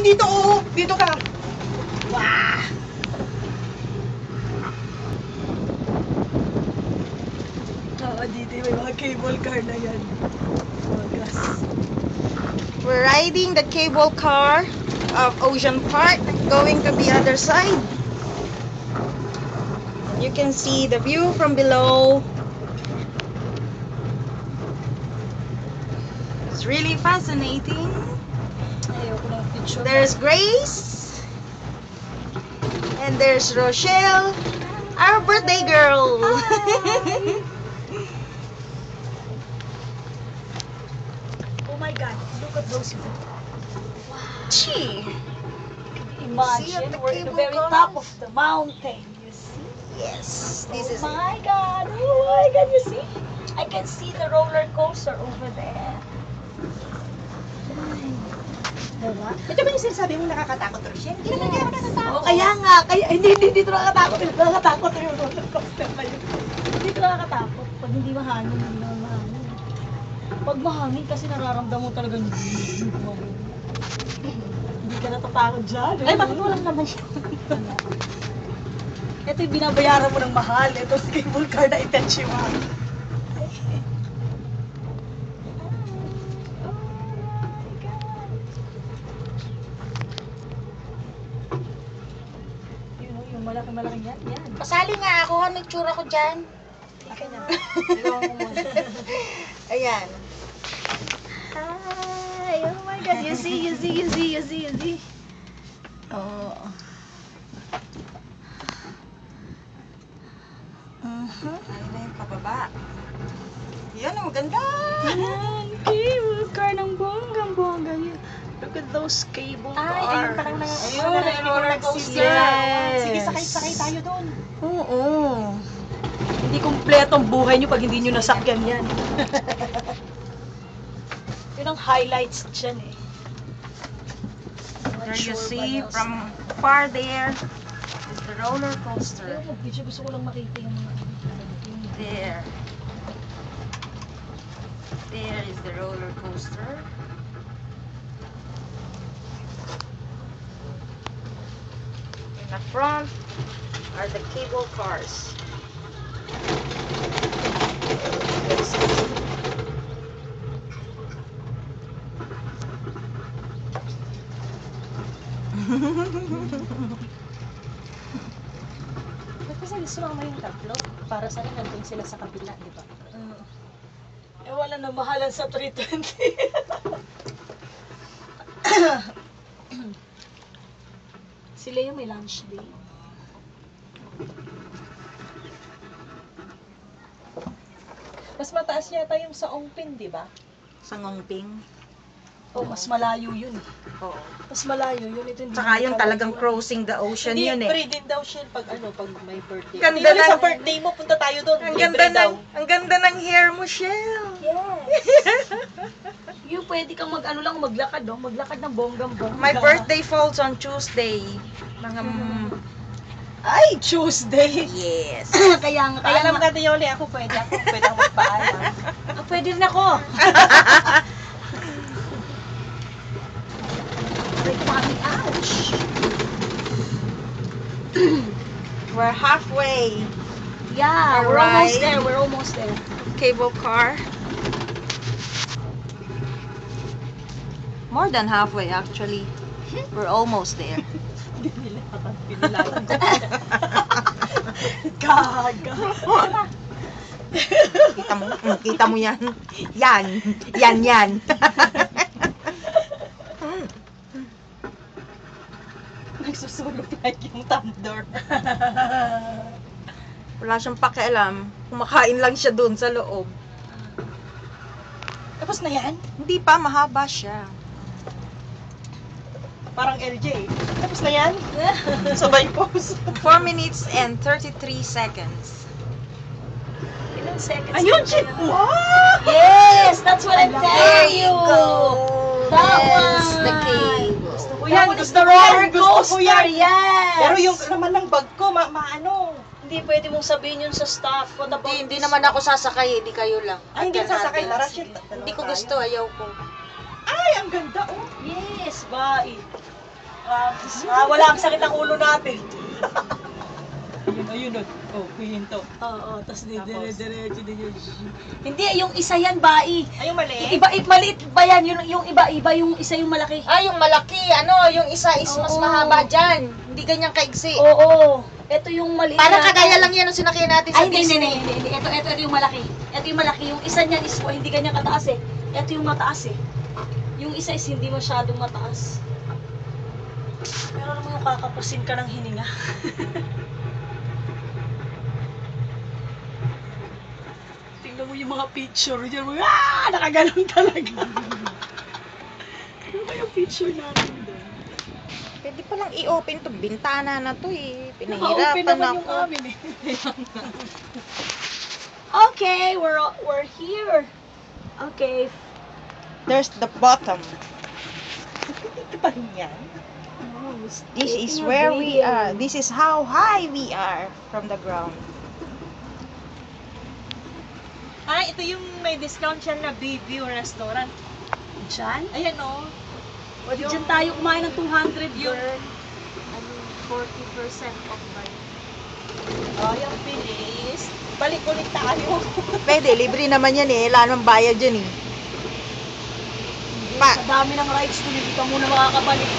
dito, oh. Dito ka. Wow. Oo, dito may mga cable car na yan. Wagas. We're riding the cable car of Ocean Park, going to the other side. You can see the view from below. It's really fascinating. Ayoko ng picture. There's Grace. And there's Rochelle, our birthday girl. Oh my God, look at those people. Gee. Imagine, the we're at the cable very cars? top of the mountain. You see? Yes, this is Oh it. my God! Oh my God! You see? I can see the roller coaster over there. Diba? Ito ba yung sinasabi mo nakakatakot, Rochelle? Hindi naman kaya nakakatakot. Oh, kaya nga, Hindi dito nakakatakot. Nakakatakot yung roller coaster na yun. Dito nakakatakot. Pag hindi mahangin, hindi naman mahangin. Pag mahangin kasi nararamdaman mo talaga yung hindi ka natatakot dyan. Ay, bakit walang naman siya? Ito yung binabayaran mo ng mahal. Ito yung cable car na Itachiwa. Yung malaki-malaki yan. Yan. Pasali nga ako, ano tsura ko dyan? Akin na. Ayan. Hi! Oh my God! You see? Oh. Ayun na yung pababa. Yan, ang ganda. Ayan, cable car ng bonggang-bongga yun. Look at those cable cars. Ay, ayun parang Ayun, may roller coaster. Yes. Sige, sakay tayo doon. Oo. Hindi kumpletong buhay nyo pag hindi nyo nasakyan yan. Yun ang highlights dyan eh. There you see, from far there, is the roller coaster. Ayun, video gusto ko lang makita yung mga There. There is the roller coaster. In the front are the cable cars. Ba't kasi gusto naman yung tatlo? Para sana nandun sila sa kabila, di ba? Eh wala na mahalan sa 320. Sila yung may lunch day. Mas mataas yata yung sa Ongpin, di ba? Sa Ngongping. O mas malayo yun. Oo. Mas malayo yun. Ito hindi Tsaka yung makalayo. talagang crossing the ocean Hindi, yun eh. free din daw siya pag may birthday. Ganda Hindi ng- sa birthday mo, punta tayo doon. Ang Libre ganda daw. ang ganda ng hair mo, Shell. Yes. You pwede kang maglakad, no? Maglakad ng bonggang-bongga. My birthday falls on Tuesday. Mga Ay, Tuesday. yes. Kaya alam ka, Yoli, ako pwede ako magpaalam. Pwede rin ako. Aray, kumami, ouch. We're halfway. Yeah, we're Alright. almost there. We're almost there. Cable car. More than halfway actually. We're almost there. Binilayan ko. Gaga. Kita mo yan. Yan. Nagsusulog like yung thunder. Wala siyang pakialam. Kumakain lang siya dun sa loob. Tapos na yan? Hindi pa, mahaba siya. Parang LJ. Tapos na yan? Sabay pose. 4 minutes and 33 seconds. Ilang seconds? Ayun, na shit! tayo? Wow! Yes! That's what I'm There telling you you! go. That That's one. the cable. Gusto ko Yan, yan. gusto The ko yan, roller gusto ko coaster, yan. yes! Pero yung laman ng bag ko, maano. Hindi pwede mong sabihin yun sa staff. What about Hindi this naman one? ako sasakay, hindi kayo lang. Ay, hindi sasakay. Tara, shit. Hindi ko gusto, ayaw ko. Ay, ang ganda, oh. Yes, bye. Wala ang sakit ang ulo natin. Ayun. Oh, hihinto. Oo, tapos dire-diretso din yun. Hindi, yung isa yan, bai. Ay, yung mali. Maliit ba yan? Yung iba, yung isa yung malaki. Yung malaki, yung isa is mas Oo. mahaba dyan. Hindi ganyan kaigsi. Oo. Ito yung maliit. Parang na- kagaya lang yan ang sinakyan natin sa Ay, hindi. Disney. Ito yung malaki. Ito yung malaki. Yung isa niyan is hindi ganyan kataas eh. Ito yung mataas eh. Yung isa is hindi masyadong mataas. Pero alam mo yung kakapusin ka ng hininga. Tingnan mo yung mga picture dyan. Nakaganon talaga. Ano ba yung picture namin doon? Pwede palang i-open to bintana na to eh. Naka-open Pinahirapan naman yung ako. amin eh. Okay, we're here. Okay. There's the bottom. Ito pa rin yan. This is where we are. This is how high we are from the ground. Ay, ito yung may discount siya na Bayview Restaurant. Diyan? Ayan o. Diyan tayo kumain ng 200 Yung, girl. 40% off by. oh, yung bilis. Balik ulit tayo. Pwede, libre naman yan eh. Wala namang bayad dyan eh. Sa dami ng rides, hindi ka muna makakabalik.